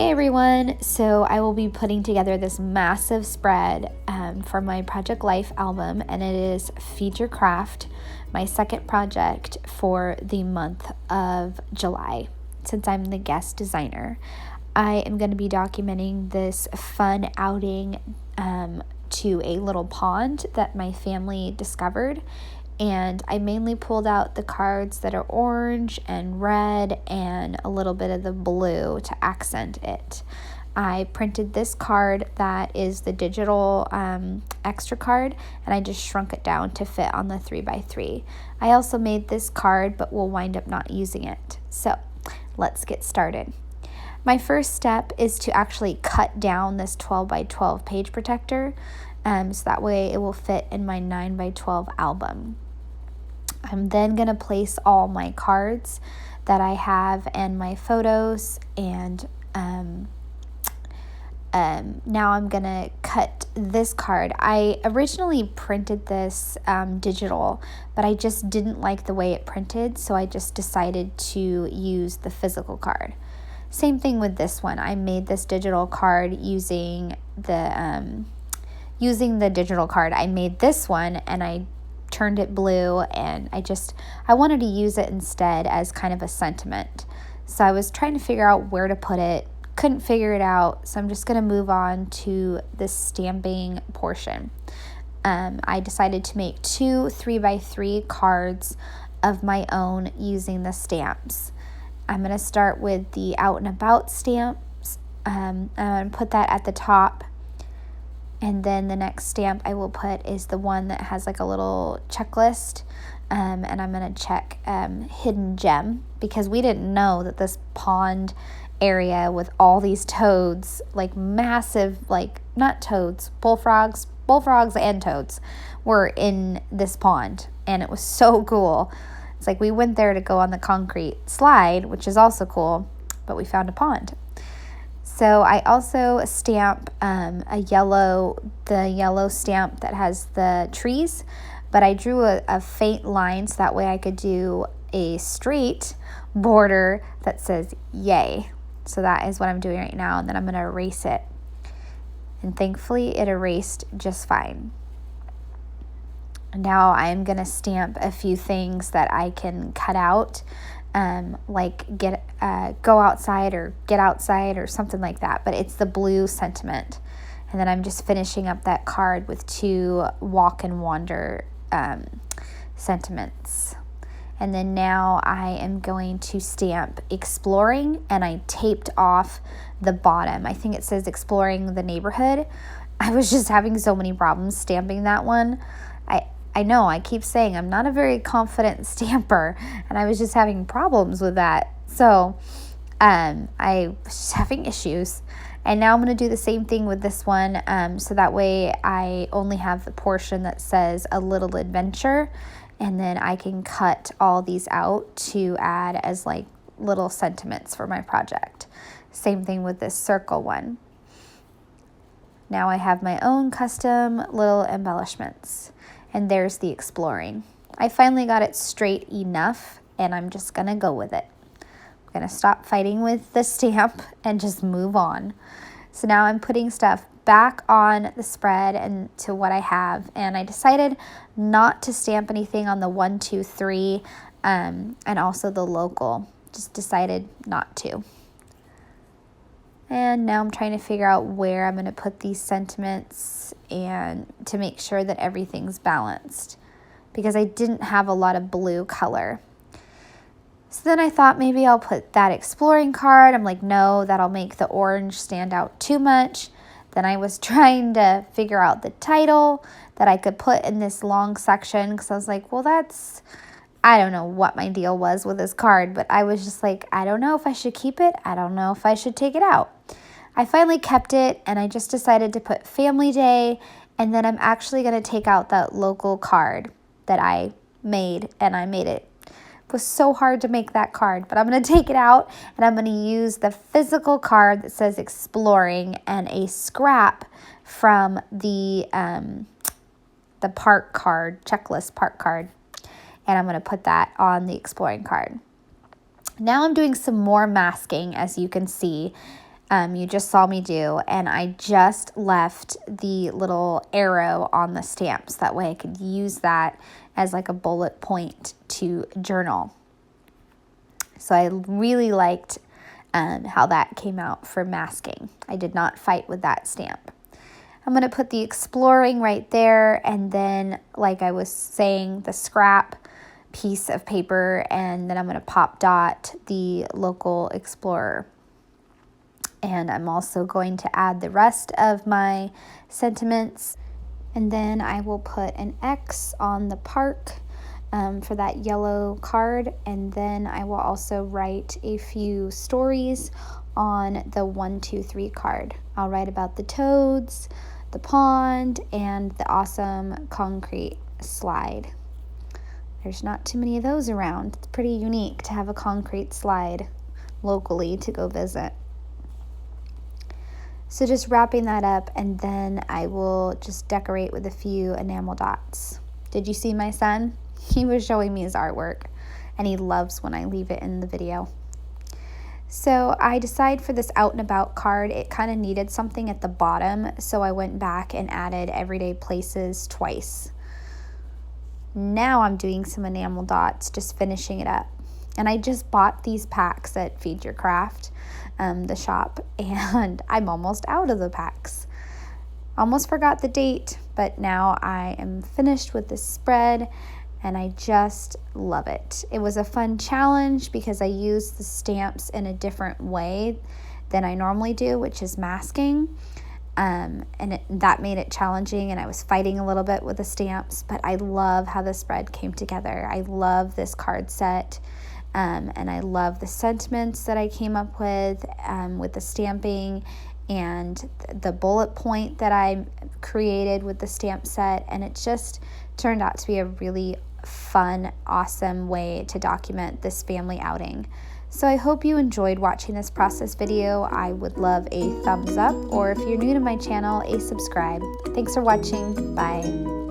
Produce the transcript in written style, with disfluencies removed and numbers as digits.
Hey everyone, so I will be putting together this massive spread for my Project Life album, and it is Feature Craft, my second project for the month of July, since I'm the guest designer. I am going to be documenting this fun outing to a little pond that my family discovered, and I mainly pulled out the cards that are orange and red and a little bit of the blue to accent it. I printed this card that is the digital extra card, and I just shrunk it down to fit on the 3x3. I also made this card, but will wind up not using it. So let's get started. My first step is to actually cut down this 12x12 page protector, so that way it will fit in my 9x12 album. I'm then going to place all my cards that I have and my photos, and now I'm going to cut this card. I originally printed this digital, but I just didn't like the way it printed, so I just decided to use the physical card. Same thing with this one. I made this digital card using the digital card. I made this one and I turned it blue, and I wanted to use it instead as kind of a sentiment. So I was trying to figure out where to put it, couldn't figure it out, so I'm just going to move on to the stamping portion. I decided to make 2 3x3 cards of my own using the stamps. I'm going to start with the out and about stamps. I'm going to put that at the top. And then the next stamp I will put is the one that has like a little checklist. And I'm going to check hidden gem, because we didn't know that this pond area with all these toads, like massive, like not toads, bullfrogs and toads were in this pond. And it was so cool. It's like we went there to go on the concrete slide, which is also cool, but we found a pond. So I also stamp the yellow stamp that has the trees, but I drew a faint line so that way I could do a straight border that says yay. So that is what I'm doing right now, and then I'm going to erase it. And thankfully it erased just fine. Now I'm going to stamp a few things that I can cut out, like go outside or get outside or something like that, but it's the blue sentiment. And then I'm just finishing up that card with 2 walk and wander sentiments. And then now I am going to stamp exploring, and I taped off the bottom. I think it says exploring the neighborhood. I was just having so many problems stamping that one. I know, I keep saying I'm not a very confident stamper, and I was just having problems with that. So I was just having issues. And now I'm going to do the same thing with this one, so that way I only have the portion that says a little adventure, and then I can cut all these out to add as like little sentiments for my project. Same thing with this circle one. Now I have my own custom little embellishments. And there's the exploring. I finally got it straight enough, and I'm just going to go with it. I'm going to stop fighting with the stamp and just move on. So now I'm putting stuff back on the spread and to what I have. And I decided not to stamp anything on the 1, 2, 3, and also the local. Just decided not to. And now I'm trying to figure out where I'm going to put these sentiments and to make sure that everything's balanced, because I didn't have a lot of blue color. So then I thought maybe I'll put that exploring card. I'm like, no, that'll make the orange stand out too much. Then I was trying to figure out the title that I could put in this long section, because I was like, well, I don't know what my deal was with this card, but I was just like, I don't know if I should keep it. I don't know if I should take it out. I finally kept it, and I just decided to put Family Day, and then I'm actually going to take out that local card that I made, and I made it. It was so hard to make that card, but I'm going to take it out, and I'm going to use the physical card that says exploring and a scrap from the park card, checklist park card. And I'm going to put that on the exploring card. Now I'm doing some more masking, as you can see. you just saw me do, and I just left the little arrow on the stamps. That way I could use that as like a bullet point to journal. So I really liked how that came out for masking. I did not fight with that stamp. I'm going to put the exploring right there, and then, like I was saying, the scrap piece of paper, and then I'm going to pop dot the local explorer. And I'm also going to add the rest of my sentiments, and then I will put an X on the park for that yellow card, and then I will also write a few stories on the 1, 2, 3 card. I'll write about the toads, the pond, and the awesome concrete slide. There's not too many of those around. It's pretty unique to have a concrete slide locally to go visit. So just wrapping that up, and then I will just decorate with a few enamel dots. Did you see my son? He was showing me his artwork, and he loves when I leave it in the video. So I decided for this out and about card, it kind of needed something at the bottom, so I went back and added everyday places twice. Now I'm doing some enamel dots, just finishing it up. And I just bought these packs at Feed Your Craft, the shop, and I'm almost out of the packs. Almost forgot the date, but now I am finished with this spread, and I just love it. It was a fun challenge because I used the stamps in a different way than I normally do, which is masking. That made it challenging, and I was fighting a little bit with the stamps, but I love how the spread came together. I love this card set, and I love the sentiments that I came up with the stamping, and the bullet point that I created with the stamp set, and it just turned out to be a really fun, awesome way to document this family outing. So I hope you enjoyed watching this process video. I would love a thumbs up, or if you're new to my channel, a subscribe. Thanks for watching. Bye.